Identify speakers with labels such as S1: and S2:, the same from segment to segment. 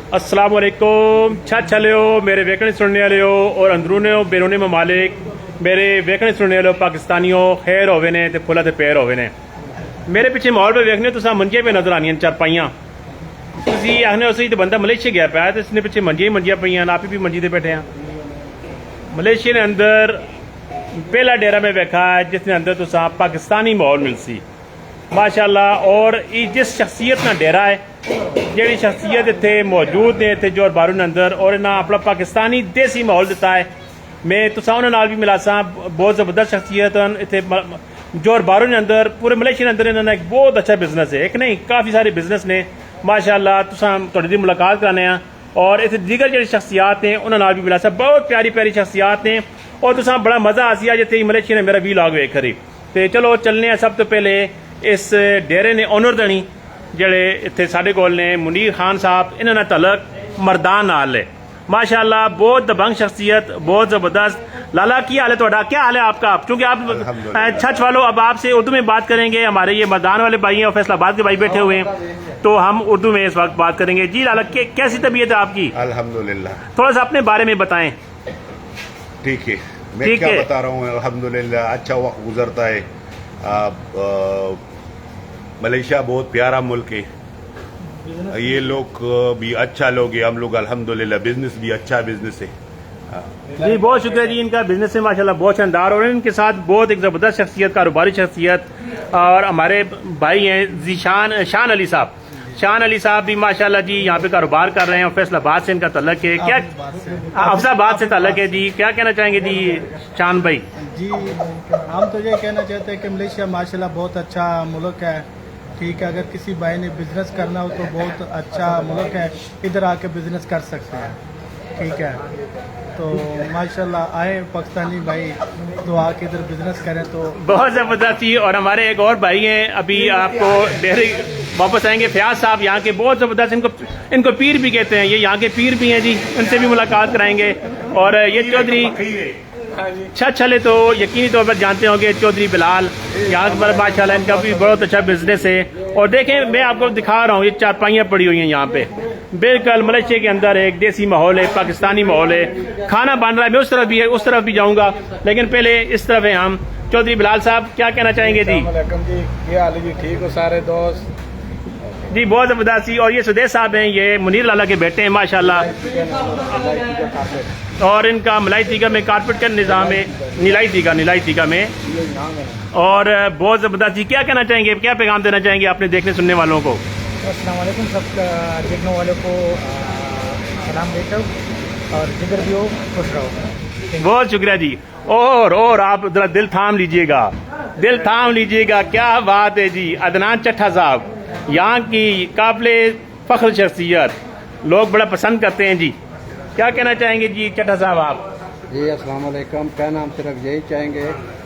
S1: अस्सलाम वालेकुम। छत चले हो मेरे वेकने सुनने वाले हो और अंदरूने बैरूनी ममालिक मेरे वेकने सुनने वाले हो पाकिस्तानियों खैर होवे ने ते फुला ते पैर होवे ने। मेरे पिछे माहौल पे वेखने तुसा मंजियां पे नजर आनियां चारपाइयां तुसी आखने उसी तो बंदा मलेशिया गया पाया तो इसने पिछे मंजियां पईयां आप भी मंजी ते बैठे हैं। मलेशिया ने अंदर पहला डेरा में वेखा है जिसने अंदर तुसा पाकिस्तानी माहौल मिलसी माशाअल्लाह। और जिस शख्सियत ना डेरा है जी शख्सियत इतने मौजूद ने इतने जोर बारू अंदर और इन्हें अपना पाकिस्तानी देसी माहौल दिता है। मैं तुसा उन्होंने भी मिला सा बहुत जबरदस्त शख्सियत इतने जोर बारू अंदर पूरे मलेशिया अंदर इन्होंने एक बहुत अच्छा बिजनेस है एक नहीं काफ़ी सारे बिजनेस ने माशाअल्लाह। तुसा थोड़ी मुलाकात कराने और इतने दीगर जी शख्सियात हैं उन्होंने भी मिला सा बहुत प्यारी प्यारी शख्सियात ने और तुसा बड़ा मजा आसी जिते मलेशिया ने मेरा वीलॉग वेख करी। तो चलो चलने सब तो पहले इस डेरे ने ओनर दनी जड़े इतने साढ़े कोल ने मुनीर खान साहब इन्होंने तलक मरदान नाल है माशाअल्लाह। बहुत दबंग शख्सियत बहुत ज़बरदस्त। लाला की हाल है थोड़ा क्या हाल है आपका क्योंकि आप छच वालों अब आपसे उर्दू में बात करेंगे। हमारे ये मरदान वाले भाई हैं और फैसलाबाद के भाई बैठे हुए हैं तो हम उर्दू में इस वक्त बात करेंगे। जी लाला कैसी तबीयत है आपकी?
S2: अल्हम्दुलिल्लाह।
S1: थोड़ा सा अपने बारे में बताएं।
S2: ठीक है मैं क्या बता रहा हूँ अल्हम्दुलिल्लाह अच्छा वक्त गुजरता है। मलेशिया बहुत प्यारा मुल्क है। ये लोग भी अच्छा लोग हैं हम लोग अल्हम्दुलिल्लाह बिजनेस भी अच्छा बिजनेस है।
S1: जी बहुत शुक्रिया जी इनका बिजनेस है माशाल्लाह बहुत शानदार और इनके साथ बहुत एक ज़बरदस्त शख्सियत कारोबारी शख्सियत और हमारे भाई हैं जीशान शान अली साहब। शान अली साहब भी माशाल्लाह जी यहाँ पे कारोबार कर रहे हैं और फैसलाबाद से इनका तल्लक है। क्या अफजाबाद से तल्लक है जी क्या कहना चाहेंगे जी शान भाई?
S3: जी हम तो ये कहना चाहते हैं कि मलेशिया माशाल्लाह बहुत अच्छा मुल्क है। ठीक है अगर किसी भाई ने बिजनेस करना हो तो बहुत अच्छा मुल्क है इधर आके बिजनेस कर सकते हैं। ठीक है तो माशाल्लाह आए पाकिस्तानी भाई तो आके इधर बिजनेस करें तो
S1: बहुत जबरदस्त ही। और हमारे एक और भाई हैं अभी आपको डेरे वापस आएंगे फयाज साहब यहाँ के बहुत जबरदस्त इनको पीर भी कहते हैं ये यहाँ के पीर भी हैं जी उनसे भी मुलाकात कराएंगे। और ये चौधरी छत चले तो यकीनी तौर पर जानते होंगे चौधरी बिलाल यहाँ पर माशाल्लाह इनका भी बहुत अच्छा बिजनेस है। और देखें मैं आपको दिखा रहा हूँ ये चारपाइयाँ पड़ी हुई हैं यहाँ पे बिल्कुल मलेशिया के अंदर एक देसी माहौल है पाकिस्तानी माहौल है। खाना बन रहा है मैं उस तरफ भी जाऊँगा लेकिन पहले इस तरफ है हम। चौधरी बिलाल साहब क्या कहना चाहेंगे जी?
S3: क्या हाल है जी? ठीक हो सारे दोस्त?
S1: जी बहुत जबरदस्त। और ये सुदेश साहब हैं ये मुनीर लाला के बेटे हैं माशाल्लाह। और इनका मलाई तीगा में कारपेट का निज़ाम है नीलाई तीगा में। और बहुत जबरदस्त। क्या कहना चाहेंगे क्या पैगाम देना चाहेंगे अपने देखने सुनने वालों को?
S3: अस्सलाम वालेकुम सब देखने वालों को सलाम देता हूँ और जिधर भी हो खुश रहो।
S1: बहुत शुक्रिया जी। और आप जरा दिल थाम लीजिएगा क्या बात है जी। अदनान चट्ठा साहब यहाँ की काबिले फख्र शख्सियत लोग बड़ा पसंद करते हैं जी क्या कहना चाहेंगे जी चट्ठा साहब आप?
S4: जी अस्सलाम वालेकुम। कहना हम सिर्फ यही चाहेंगे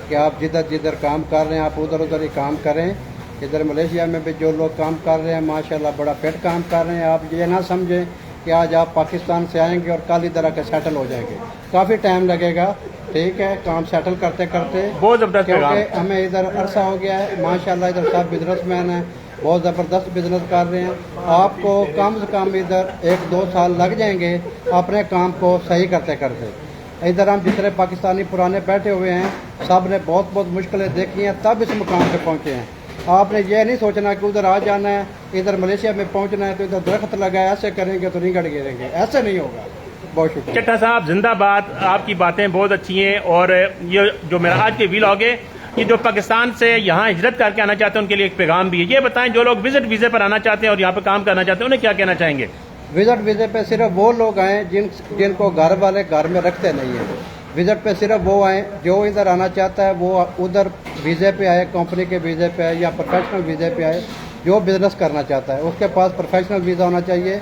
S4: कि आप जिधर काम कर रहे हैं आप उधर ही काम करें। इधर मलेशिया में भी जो लोग काम कर रहे हैं माशाल्लाह बड़ा फिट काम कर रहे हैं। आप ये ना समझें कि आज आप पाकिस्तान से आएंगे और कल इधर आकर सेटल हो जाएंगे काफ़ी टाइम लगेगा। ठीक है काम सेटल करते करते
S1: बहुत जबरदस्त
S4: क्योंकि हमें इधर अरसा हो गया है माशाल्लाह। इधर सब बिजनेसमैन हैं बहुत ज़बरदस्त बिजनेस कर रहे हैं। आपको कम से कम इधर 1-2 साल लग जाएंगे अपने काम को सही करते करते। इधर हम जितने पाकिस्तानी पुराने बैठे हुए हैं सब ने बहुत मुश्किलें देखी हैं तब इस मुकाम पे पहुँचे हैं। आपने ये नहीं सोचना कि उधर आ जाना है इधर मलेशिया में पहुँचना है तो इधर दरख्त लगाए ऐसे करेंगे तो नहीं गड़ गिरेंगे ऐसे नहीं होगा। बहुत शुक्रिया
S1: चट्ठा साहब जिंदाबाद। आपकी बातें बहुत अच्छी हैं। और ये जो मेरा आज के व्लॉग है ये जो पाकिस्तान से यहाँ हिजरत करके आना चाहते हैं उनके लिए एक पैगाम भी है। ये बताएं जो लोग विजिट वीज़े पर आना चाहते हैं और यहाँ पे काम करना चाहते हैं उन्हें क्या कहना चाहेंगे?
S4: विजिट वीज़े पे सिर्फ वो लोग आए जिनको घर वाले घर में रखते नहीं हैं। विजिट पे सिर्फ वो आए जो इधर आना चाहता है वो उधर वीज़े पे आए कंपनी के वीज़े पे आए या प्रोफेशनल वीज़े पे आए जो बिजनेस करना चाहता है उसके पास प्रोफेशनल वीज़ा होना चाहिए।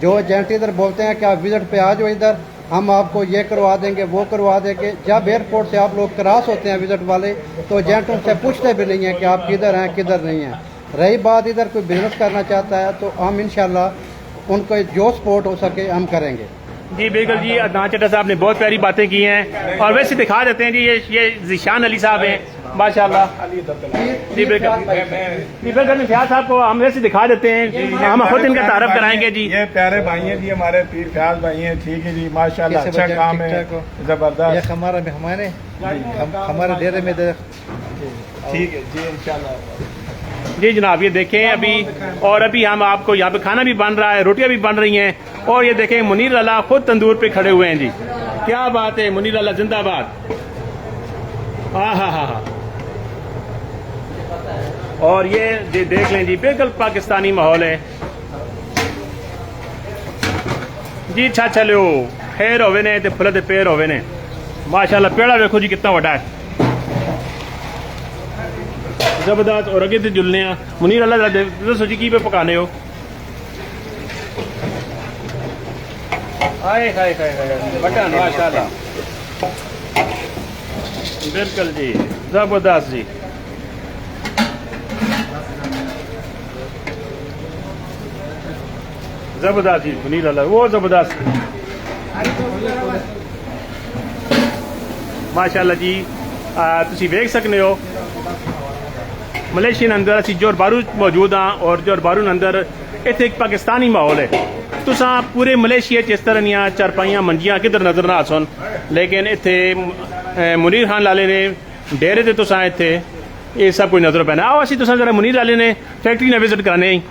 S4: जो एजेंट इधर बोलते हैं कि आप विजिट पे आ जाओ इधर हम आपको ये करवा देंगे वो करवा देंगे। जब एयरपोर्ट से आप लोग क्रॉस होते हैं विजिट वाले तो एजेंट उनसे पूछते भी नहीं है कि आप किधर हैं किधर नहीं हैं। रही बात इधर कोई बिजनेस करना चाहता है तो हम इंशाल्लाह उनको जो सपोर्ट हो सके हम करेंगे।
S1: जी बिल्कुल जी। अदनान चट्टा साहब ने बहुत प्यारी बातें की हैं और वैसे दिखा देते हैं जी ये जीशान अली साहब हैं माशाल्लाह। जी बिल्कुल फियाज साहब को हम ऐसे दिखा देते हैं, हम खुद इनका तारफ कराएंगे जी।
S5: ये प्यारे भाई हैं जी, हमारे पीर ख्याल भाई हैं, ठीक है जी, माशाल्लाह अच्छा काम है, जबरदस्त।
S4: हमारा मेहमान है, हमारे डेरे में
S5: ठीक है जी, इंशाल्लाह।
S1: जी जनाब, ये देखें अभी, और अभी हम आपको यहाँ पे खाना भी बन रहा है, रोटियां भी बन रही हैं, और ये देखें मुनीर लाला खुद तंदूर पे खड़े हुए हैं जी। क्या बात है, मुनीर लाला जिंदाबाद। हाँ हाँ हाँ हाँ। और ये देख लें जी, बिल्कुल पाकिस्तानी माहौल है जी। छा चलो खैर होवे ने ते फुल ते पैर होवे ने, माशाल्लाह। पेड़ा देखो जी कितना बड़ा है, जबरदस्त। और अगे तो जुलने मुनीर अल्लाह दसो जी की पे पकाने हो। हाय हाय हाय हाय बटन, माशाल्लाह, बिल्कुल जी, जबरदस्त जी। जबरदस्त जी मुनीर अल्लाह, वो जबरदस्त माशाल्लाह जी। तुसी वेख सकते हो मलेशिया अंदर असी जोर बारू मौजूद हाँ, और जोर बारू अंदर इतने एक पाकिस्तानी माहौल है। तुसा पूरे मलेशिया इस तरह दियाँ चारपाइयां मंजियां किधर नजर ना आसन, लेकिन इतने मुनीर खान लाले ने डेरे ते तुसा इतने ये सब कुछ नजर पैना। आओ असी तुसा जरा मुनीर लाले ने फैक्ट्री ने विजिट कराने।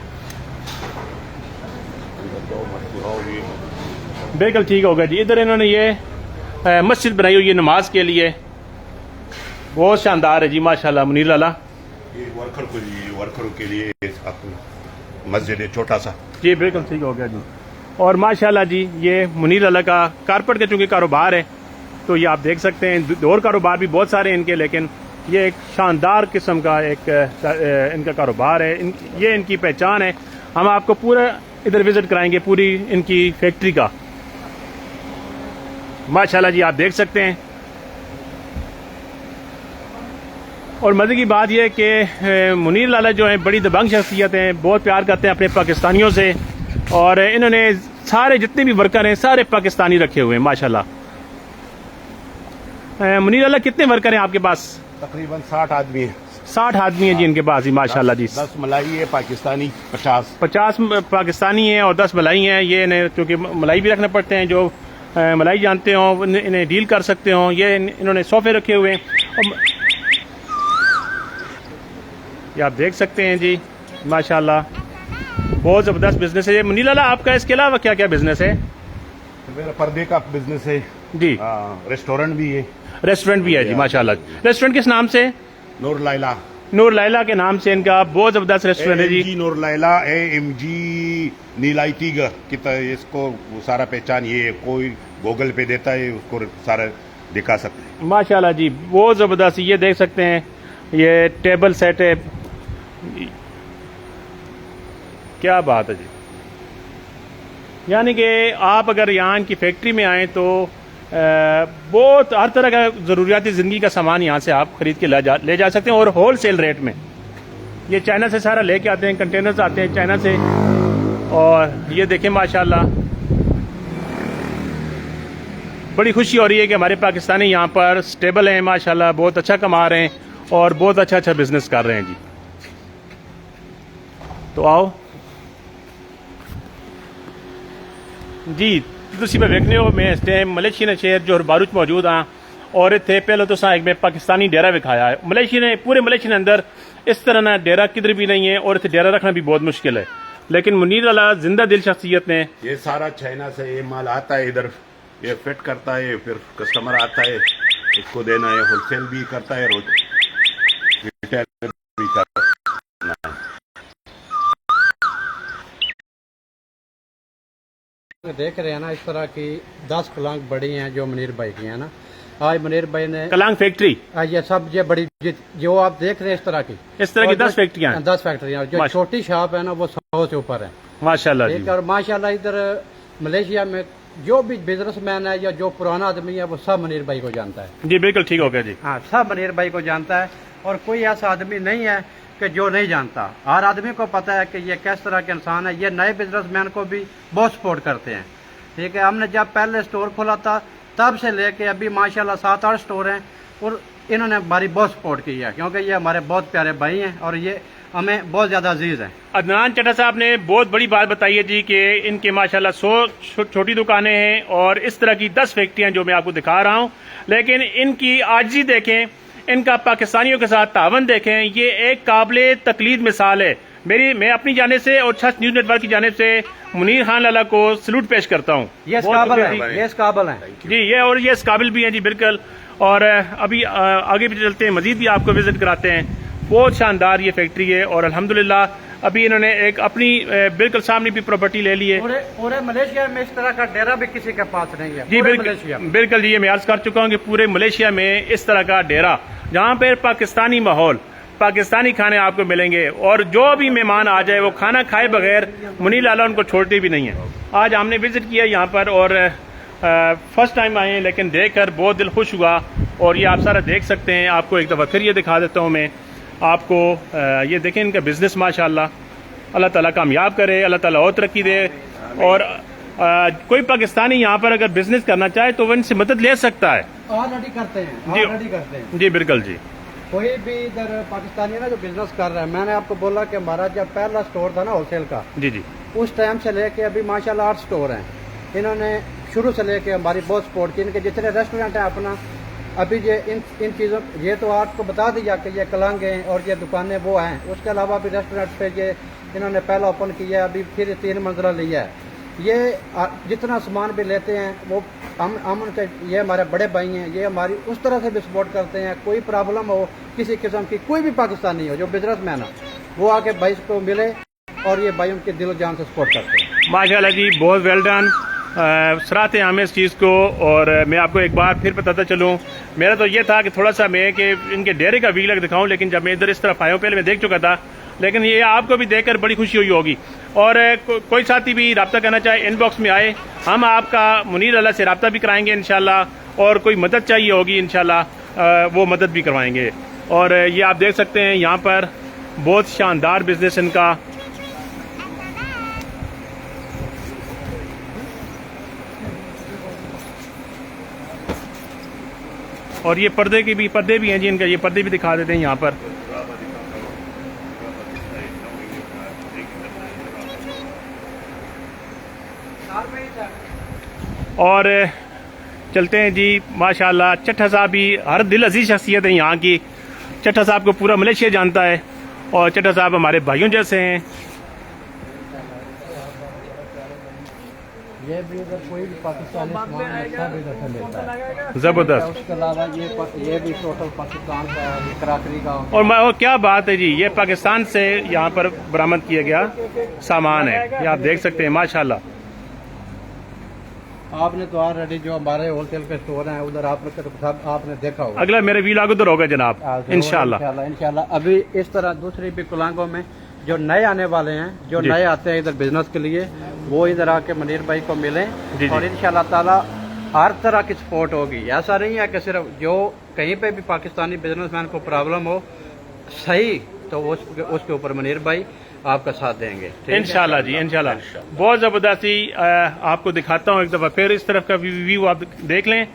S1: बिल्कुल ठीक होगा जी। इधर इन्होंने ये मस्जिद बनाई हुई है नमाज के लिए, बहुत शानदार है जी माशाल्लाह मुनीर लाला।
S2: ये वर्करों के लिए मस्जिद है छोटा सा।
S1: जी बिल्कुल ठीक हो गया जी। और माशाल्लाह जी ये मुनीर लाला का कारपेट का चूंकि कारोबार है, तो ये आप देख सकते हैं, और कारोबार भी बहुत सारे हैं इनके, लेकिन ये एक शानदार किस्म का एक इनका कारोबार है। ये इनकी पहचान है। हम आपको पूरा इधर विजिट कराएंगे, पूरी इनकी फैक्ट्री का। माशाल्लाह जी आप देख सकते हैं। और मजे की बात यह है कि मुनीर लाला जो है बड़ी दबंग शख्सियत हैं, बहुत प्यार करते हैं अपने पाकिस्तानियों से, और इन्होंने सारे जितने भी वर्कर हैं सारे पाकिस्तानी रखे हुए हैं माशाल्लाह। मुनीर लाला कितने वर्कर हैं आपके पास?
S2: तकरीबन 60 आदमी है।
S1: 60 आदमी हैं जी इनके पास ही माशाल्लाह जी।
S2: 10 मलाई है पाकिस्तानी,
S1: 50 पाकिस्तानी हैं और 10 मलाई हैं। ये इन्हें क्योंकि मलाई भी रखने पड़ते हैं, जो मलाई जानते हो इन्हें डील कर सकते हो। ये इन्होंने सोफे रखे हुए हैं, ये आप देख सकते हैं जी माशाल्लाह, बहुत ज़बरदस्त बिजनेस है ये। मुनीर लाला आपका इसके अलावा क्या क्या बिजनेस है?
S2: मेरा पर्दे का बिजनेस है
S1: जी,
S2: रेस्टोरेंट भी है।
S1: रेस्टोरेंट भी है जी माशाल्लाह। रेस्टोरेंट किस नाम से?
S2: नूर लाइला।
S1: नूर लाइला के नाम से इनका बहुत ज़बरदस्त रेस्टोरेंट है जी।
S2: नूर लाइला AMG नीलाई तीगर की इसको सारा पहचान ये है, कोई गूगल पे देता है उसको सारा दिखा सकते हैं।
S1: माशाल्लाह जी बहुत ज़बरदस्त। ये देख सकते हैं, ये टेबल सेट है, क्या बात है जी। यानी कि आप अगर यहाँ इनकी फैक्ट्री में आएँ तो बहुत हर तरह का ज़रूरियाती ज़िंदगी का सामान यहाँ से आप खरीद के ले जा सकते हैं, और होल सेल रेट में। ये चाइना से सारा लेके आते हैं, कंटेनर्स आते हैं चाइना से। और ये देखें माशाल्लाह, बड़ी खुशी हो रही है कि हमारे पाकिस्तानी यहाँ पर स्टेबल हैं माशाल्लाह, बहुत अच्छा कमा रहे हैं और बहुत अच्छा अच्छा बिजनेस कर रहे हैं जी। तो आओ जी, तुसी मैं वेखने हो मैं इस टाइम मलेशिया शहर जो बारूच मौजूद हाँ, और इतने पहले तो एक मैं पाकिस्तानी डेरा विखाया है। मलेशिया ने पूरे मलेशिया अंदर इस तरह ना डेरा किधर भी नहीं है, और इतने डेरा रखना भी बहुत मुश्किल है। लेकिन मुनीर लाला जिंदा दिल शख्सियत ने,
S2: ये सारा चाइना से ये माल आता है इधर, ये फिट करता है, फिर कस्टमर आता है उसको देना है, होलसेल भी करता है, रिटेल भी करता है।
S4: देख रहे हैं ना, इस तरह की 10 कलांग बड़ी हैं जो मुनीर भाई की हैं ना। आज मुनीर भाई ने
S1: कलांग फैक्ट्री,
S4: ये सब ये बड़ी जो आप देख रहे हैं इस तरह की
S1: 10 फैक्ट्रियां हैं।
S4: 10 फैक्ट्रियां। जो छोटी शॉप है ना वो 100 से ऊपर है
S1: माशाल्लाह जी।
S4: और माशाल्लाह इधर मलेशिया में जो भी बिजनेसमैन है या जो पुराना आदमी है वो सब मुनीर भाई को जानता है
S1: जी। बिल्कुल ठीक हो गया जी।
S4: हाँ, सब मुनीर भाई को जानता है, और कोई ऐसा आदमी नहीं है कि जो नहीं जानता। हर आदमी को पता है कि ये किस तरह के इंसान है। ये नए बिजनेसमैन को भी बहुत सपोर्ट करते हैं। ठीक है, हमने जब पहले स्टोर खोला था तब से लेके अभी माशाल्लाह 7-8 स्टोर हैं, और इन्होंने हमारी बहुत सपोर्ट की है, क्योंकि ये हमारे बहुत प्यारे भाई हैं और ये हमें बहुत ज़्यादा अजीज हैं।
S1: अदनान चड्ढा साहब ने बहुत बड़ी बात बताई है जी कि इनके माशाल्लाह 100 छोटी दुकानें हैं और इस तरह की 10 फैक्ट्रियां जो मैं आपको दिखा रहा हूं, लेकिन इनकी आजिज़ी देखें, इनका पाकिस्तानियों के साथ तावन देखें, ये एक काबिल तकलीद मिसाल है। मैं अपनी जानिब से और छत न्यूज़ नेटवर्क की जानिब से मुनीर खान लाला को सलूट पेश करता हूँ।
S4: ये इस काबिल हैं, ये इस काबिल हैं
S1: जी, ये इस काबिल भी हैं जी, बिल्कुल। और अभी आगे भी चलते हैं, मजीद भी आपको विजिट कराते हैं। बहुत शानदार ये फैक्ट्री है और अल्हम्दुलिल्लाह अभी इन्होंने एक अपनी बिल्कुल सामने भी प्रॉपर्टी ले ली है।
S4: पूरे मलेशिया में इस तरह का डेरा भी किसी के पास नहीं है
S1: जी, बिल्कुल जी, ये मैं अर्ज कर चुका हूँ कि पूरे मलेशिया में इस तरह का डेरा जहाँ पर पाकिस्तानी माहौल, पाकिस्तानी खाने आपको मिलेंगे और जो भी मेहमान आ जाए वो खाना खाए बगैर मुनीर लाला उनको छोड़ते भी नहीं है। आज हमने विजिट किया यहाँ पर और फर्स्ट टाइम आए हैं, लेकिन देखकर बहुत दिल खुश हुआ। और ये आप सारा देख सकते हैं, आपको एक दफ़ा फिर ये दिखा देता हूँ मैं आपको। ये देखें इनका बिजनेस माशाल्लाह, अल्लाह ताला कामयाब करे, अल्लाह ताला और तरक्की दे। और कोई पाकिस्तानी यहाँ पर अगर बिजनेस करना चाहे तो वो इनसे मदद ले सकता है।
S4: ऑलरेडी करते हैं
S1: जी बिल्कुल जी।
S4: कोई भी इधर पाकिस्तानी है ना जो बिजनेस कर रहा है, मैंने आपको बोला कि हमारा जब पहला स्टोर था ना होलसेल का, जी उस टाइम से लेके अभी माशाल्लाह 8 स्टोर हैं। इन्होंने शुरू से लेके हमारी बहुत सपोर्ट की। इनके जितने रेस्टोरेंट हैं अपना, अभी ये इन चीज़ों, ये तो आपको बता दिया कि ये कलंग हैं और ये दुकानें वो हैं। उसके अलावा भी रेस्टोरेंट पे ये इन्होंने पहला ओपन किया है, अभी फिर 3 मंजिला लिया है। ये जितना सामान भी लेते हैं वो हम उनके, ये हमारे बड़े भाई हैं, ये हमारी उस तरह से भी सपोर्ट करते हैं। कोई प्रॉब्लम हो किसी किस्म की, कोई भी पाकिस्तानी हो जो बिजनेसमैन हो, वो आके भाई को मिले और ये भाई उनके दिलो जान से सपोर्ट करते हैं।
S1: माशाल्लाह जी, बहुत वेल डन, सराहते हैं हमें इस चीज़ को। और मैं आपको एक बार फिर बताता चलूँ, मेरा तो ये था कि थोड़ा सा मैं कि इनके डेरे का वीलॉग दिखाऊं, लेकिन जब मैं इधर इस तरफ आया हूँ, पहले मैं देख चुका था, लेकिन ये आपको भी देखकर बड़ी खुशी हुई होगी। और कोई साथी भी रब्ता करना चाहे, इनबॉक्स में आए, हम आपका मुनीर अल्लाह से रब्ता भी कराएंगे इंशाल्लाह। और कोई मदद चाहिए होगी इंशाल्लाह वो मदद भी करवाएंगे। और ये आप देख सकते हैं यहाँ पर बहुत शानदार बिजनेस इनका। और ये पर्दे भी हैं जी इनका, ये पर्दे भी दिखा देते हैं यहाँ पर। और चलते हैं जी, माशाल्लाह चट्ठा साहब भी हर दिल अजीज शख्सियत है यहाँ की। चट्ठा साहब को पूरा मलेशिया जानता है और चट्ठा साहब हमारे भाइयों जैसे हैं।
S4: ये भी अगर कोई भी पाकिस्तानी सामान अच्छा भी इधर से लेता है,
S1: जबरदस्त।
S4: उसके अलावा ये भी टोटल पाकिस्तान का कराकरी का।
S1: और क्या बात है जी, ये पाकिस्तान से यहाँ पर बरामद किया गया सामान है, ये आप देख सकते हैं माशाल्लाह।
S4: आपने तो ऑलरेडी जो हमारे होलसेल के स्टोर हैं उधर आपने देखा होगा।
S1: अगला मेरे वीलॉग उधर होगा जनाब
S4: इंशाल्लाह। अभी इस तरह दूसरी भी कुलांगों में जो नए आने वाले हैं, जो नए आते हैं इधर बिजनेस के लिए, वो इधर आके मुनीर भाई को मिलें और इंशाल्लाह ताला हर तरह की सपोर्ट होगी। ऐसा नहीं है कि सिर्फ जो कहीं पे भी पाकिस्तानी बिजनेसमैन को प्रॉब्लम हो सही, तो उसके ऊपर मुनीर भाई आपका साथ देंगे
S1: इंशाल्लाह जी, इंशाल्लाह। बहुत जबरदस्ती आपको दिखाता हूँ एक दफा फिर, इस तरफ का व्यू आप देख लें,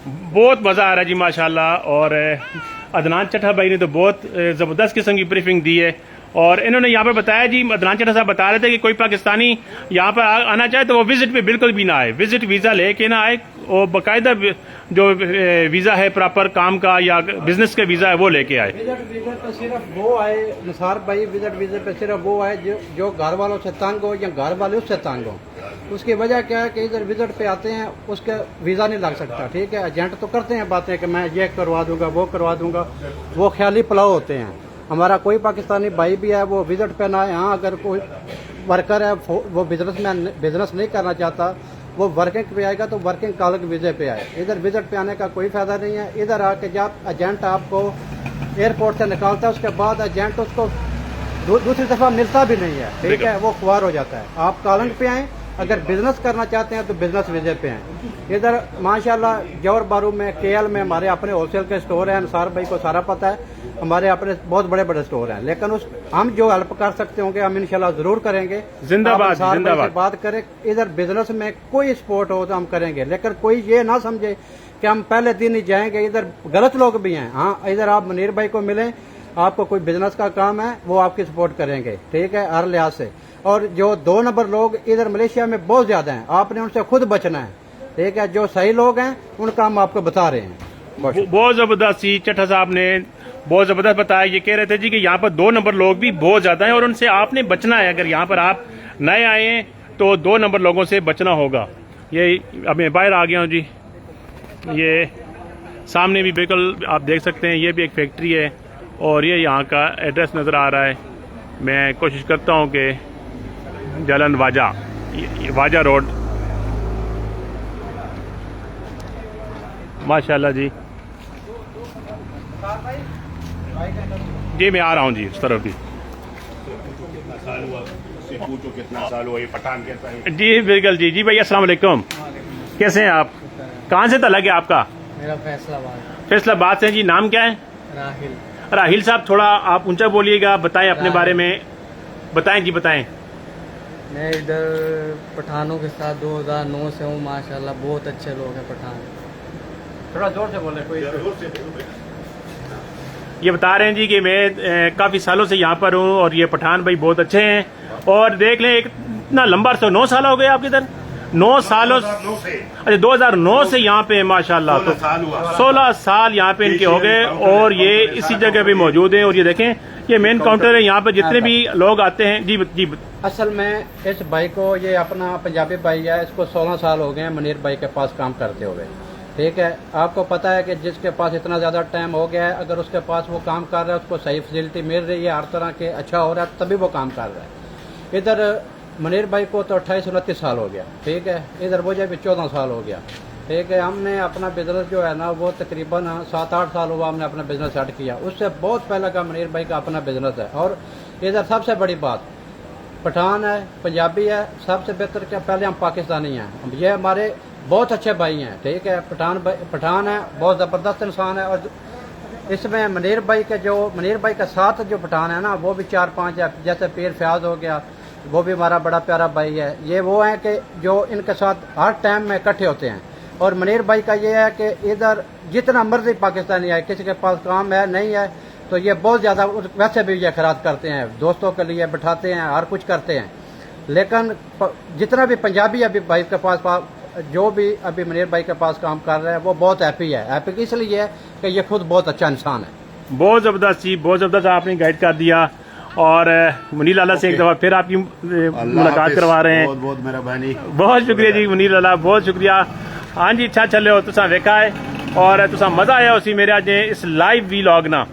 S1: बहुत मजा आ रहा है जी माशाल्लाह। और अदनान चट्ठा भाई ने तो बहुत जबरदस्त किस्म की ब्रीफिंग दी है। और इन्होंने यहाँ पर बताया जी, अदनान चट्ठा साहब बता रहे थे कि कोई पाकिस्तानी यहाँ पर आना चाहे तो वो विजिट पे बिल्कुल भी ना आए, विजिट वीजा लेके ना आए, और बाकायदा जो वीजा है प्रॉपर काम का या बिजनेस का वीजा है वो लेके आए।
S4: विजिट पे सिर्फ वो आए निसार भाई, विजिट वीजे पे सिर्फ वो आए जो घर वालों से तंग हो या घर वाले उससे तंग हो। उसकी वजह क्या है कि इधर विजिट पे आते हैं, उसका वीजा नहीं लग सकता, ठीक है। एजेंट तो करते हैं बातें कि मैं ये करवा दूंगा वो करवा दूंगा, वो ख्याली पुलाव होते हैं। हमारा कोई पाकिस्तानी भाई भी है वो विजिट पे ना आए। हाँ, अगर कोई वर्कर है वो बिजनेस नहीं करना चाहता, वो वर्किंग पे आएगा तो वर्किंग कॉल के वीजे पे आए। इधर विजिट पे आने का कोई फायदा नहीं है। इधर आके जब एजेंट आपको एयरपोर्ट से निकालता है, उसके बाद एजेंट उसको दूसरी दफा मिलता भी नहीं है, ठीक है, वो खुआर हो जाता है। आप कॉलिंग पे आए, अगर बिजनेस करना चाहते हैं तो बिजनेस वीजे पे हैं। इधर माशाल्लाह जौहर बारू में, केएल में हमारे अपने होलसेल के स्टोर हैं, अंसार भाई को सारा पता है। हमारे अपने बहुत बड़े बड़े स्टोर हैं, लेकिन उस हम जो हेल्प कर सकते होंगे हम इंशाल्लाह जरूर करेंगे।
S1: जिंदाबाद,
S4: आप अंसार भाई से
S1: जिंदाबाद।
S4: बात करें, इधर बिजनेस में कोई सपोर्ट हो तो हम करेंगे, लेकिन कोई ये ना समझे कि हम पहले दिन ही जाएंगे। इधर गलत लोग भी हैं। हाँ, इधर आप मुनीर भाई को मिलें, आपको कोई बिजनेस का काम है वो आपकी सपोर्ट करेंगे, ठीक है, हर लिहाज से। और जो 2 नंबर लोग इधर मलेशिया में बहुत ज्यादा हैं, आपने उनसे खुद बचना है, ठीक है। जो सही लोग हैं उनका हम आपको बता रहे हैं।
S1: बहुत जबरदस्त जी, चट्टा साहब ने बहुत जबरदस्त बताया। ये कह रहे थे जी कि यहाँ पर 2 नंबर लोग भी बहुत ज्यादा हैं और उनसे आपने बचना है। अगर यहाँ पर आप नए आए हैं तो 2 नंबर लोगों से बचना होगा। ये अब मैं बाहर आ गया हूँ जी। ये सामने भी बिल्कुल आप देख सकते हैं, ये भी एक फैक्ट्री है और ये यहाँ का एड्रेस नज़र आ रहा है। मैं कोशिश करता हूँ कि जलन वाजा, ये वाजा रोड, माशाल्लाह जी। जी मैं आ रहा हूँ जी उस तरफ भी।
S2: कितना साल हुआ उससे पूछो, कितना साल हुआ, ये पठान कैसा है?
S1: जी बिल्कुल जी। जी भैया अस्सलाम वालेकुम, कैसे हैं आप? कहाँ से तलक है आपका?
S3: मेरा फैसलाबाद।
S1: फैसलाबाद से जी। नाम क्या है?
S3: राहिल।
S1: राहिल साहब थोड़ा आप ऊंचा बोलिएगा, बताएं अपने बारे में, बताएं जी बताएं।
S6: मैं इधर पठानों के साथ 2009 से हूँ। माशाल्लाह बहुत अच्छे लोग हैं पठान।
S4: थोड़ा जोर से बोले कोई।
S1: ये बता रहे हैं जी कि मैं काफी सालों से यहाँ पर हूँ और ये पठान भाई बहुत अच्छे हैं। और देख लें, इतना लंबा अर्सा, 9 साल हो गए आपके इधर? 9 सालों से? अच्छा 2009 से यहाँ पे माशाल्लाह। तो 16 साल यहाँ पे इनके हो गए और ये इसी जगह पे मौजूद हैं। और ये देखें, ये मेन काउंटर है, यहाँ पे जितने भी लोग आते हैं। जी जी।
S4: असल में इस भाई को, ये अपना पंजाबी भाई है, इसको 16 साल हो गए हैं मुनीर भाई के पास काम करते हुए, ठीक है। आपको पता है कि जिसके पास इतना ज्यादा टाइम हो गया है, अगर उसके पास वो काम कर रहा है, उसको सही फैसिलिटी मिल रही है, हर तरह के अच्छा हो रहा है, तभी वो काम कर रहा है। इधर मुनीर भाई को तो 28-29 साल हो गया, ठीक है। इधर मुझे भी 14 साल हो गया, ठीक है। हमने अपना बिजनेस जो है ना, वो तकरीबन 7-8 साल हुआ हमने अपना बिजनेस स्टार्ट किया। उससे बहुत पहले का मुनीर भाई का अपना बिजनेस है। और इधर सबसे बड़ी बात, पठान है, पंजाबी है, सबसे बेहतर क्या, पहले हम पाकिस्तानी हैं। ये हमारे बहुत अच्छे भाई हैं, ठीक है। पठान है, बहुत ज़बरदस्त इंसान है। और इसमें मुनीर भाई का साथ जो पठान है ना, वो भी 4-5 है। जैसे पीर फयाज हो गया, वो भी हमारा बड़ा प्यारा भाई है। ये वो हैं कि जो इनके साथ हर टाइम में इकट्ठे होते हैं। और मुनीर भाई का ये है कि इधर जितना मर्जी पाकिस्तानी है, किसी के पास काम है नहीं है तो ये बहुत ज़्यादा, वैसे भी ये खराज करते हैं, दोस्तों के लिए बैठाते हैं, हर कुछ करते हैं। लेकिन जितना भी पंजाबी अभी भाई के पास, जो भी अभी मुनीर भाई के पास काम कर रहे हैं, वो बहुत हैप्पी है। हैप्पी इसलिए है कि ये खुद बहुत अच्छा इंसान है।
S1: बहुत जबरदस्त जी, बहुत जबरदस्त आपने गाइड कर दिया। और मुनीर लाला से एक दफा फिर आपकी मुलाकात करवा रहे हैं।
S2: बहुत बहुत मेहरबानी,
S1: बहुत शुक्रिया जी मुनीर लाला, बहुत शुक्रिया। हाँ जी, अच्छा चले हो तुसा वेखा है और तुसा मजा आया उसी मेरे अज इस लाइव वीलॉग ना।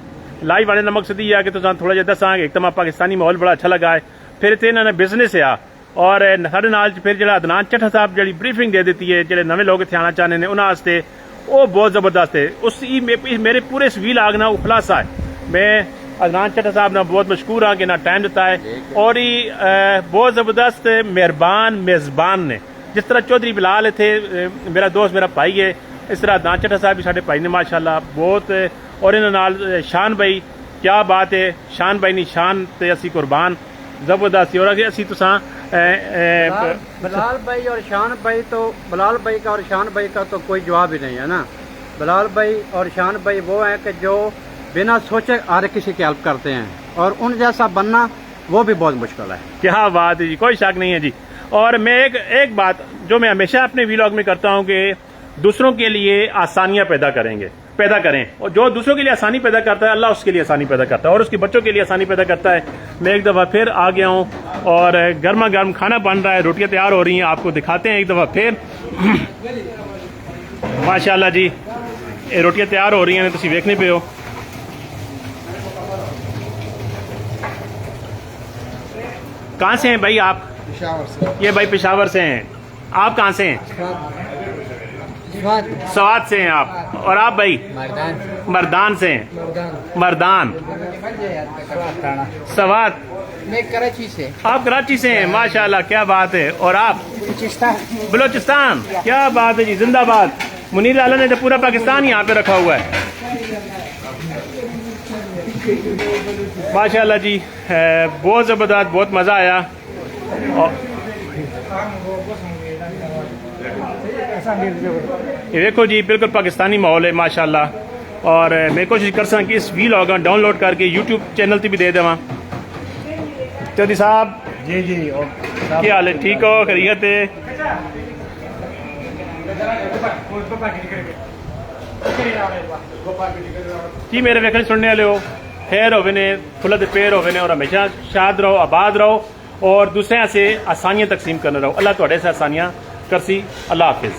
S1: लाइव आने का मकसद ये है कि तुसा थोड़ा जिहा दसांगे, एक तो मैं पाकिस्तानी माहौल बड़ा अच्छा लगा है, फिर इतने इन्होंने बिजनेस आ और साढ़े नाल फिर जो अदनान चट्टा साहब जी ब्रीफिंग दे दी है, जो नवे लोग इतने आना चाहते हैं उन्होंने, वो बहुत जबरदस्त है। उस मेरे पूरे इस वीलॉग ना वो खुलासा है। मैं अदनान चट्टा साहब ने बहुत मशहूर हाँ कि ना टाइम दिता है और बहुत जबरदस्त मेहरबान मेजबान ने। जिस तरह चौधरी बिलाल थे मेरा दोस्त, मेरा भाई है, इस तरह अदनान चट्टा साहब भी साढ़े भाई ने माशाल्लाह बहुत। और इन्होंने नाल शान भाई, क्या बात है, शान भाई नी शान ते असी कुर्बान, जबरदस्त। और असी तुसा
S4: बिलाल भाई और शान भाई, तो बिलाल भाई का और शान भाई का तो कोई जवाब ही नहीं है ना। बिलाल भाई और शान भाई वो हैं कि जो बिना सोचे हर किसी की हेल्प करते हैं, और उन जैसा बनना वो भी बहुत मुश्किल है।
S1: क्या बात है जी, कोई शक नहीं है जी। और मैं एक बात जो मैं हमेशा अपने व्लॉग में करता हूं कि दूसरों के लिए आसानियां पैदा करें, और जो दूसरों के लिए आसानी पैदा करता है अल्लाह उसके लिए आसानी पैदा करता है और उसके बच्चों के लिए आसानी पैदा करता है। मैं एक दफ़ा फिर आ गया हूं और गर्मा गर्म खाना बन रहा है, रोटियां तैयार हो रही हैं, आपको दिखाते हैं एक दफ़ा फिर। माशाल्लाह जी, ये रोटियां तैयार हो रही हैं, तुम देखने पे हो। कहाँ से हैं भाई आप?
S6: पेशावर से।
S1: ये भाई पेशावर से हैं। आप कहाँ से हैं? स्वात से हैं आप। और आप भाई? मर्दान से हैं। मर्दान स्वात।
S6: मैं कराची से।
S1: आप कराची से हैं, माशाल्लाह, क्या बात है। और आप? बलोचिस्तान। क्या बात है जी, जिंदाबाद। मुनीर लाला ने तो पूरा पाकिस्तान यहाँ पे रखा हुआ है। माशाल्लाह जी, बहुत ज़बरदस्त, बहुत मज़ा आया। और ये देखो जी, बिल्कुल पाकिस्तानी माहौल है माशाल्लाह। और मैं कोशिश कर सकां कि इस वीलॉग डाउनलोड करके यूट्यूब चैनल पर भी दे देवां। चौधरी साहब
S5: जी जी
S1: क्या हाल है? ठीक हो? खैरियत है? जी मेरे वेखने सुनने वाले हो, खैर होवे ने, फुल दे पेड़ होवे ने, और हमेशा शाद रहो, आबाद रहो, और दूसरे से आसानियां तकसीम करने रहो। अल्लाह तुहाडे से आसानियां करसी। अल्लाह हाफिज।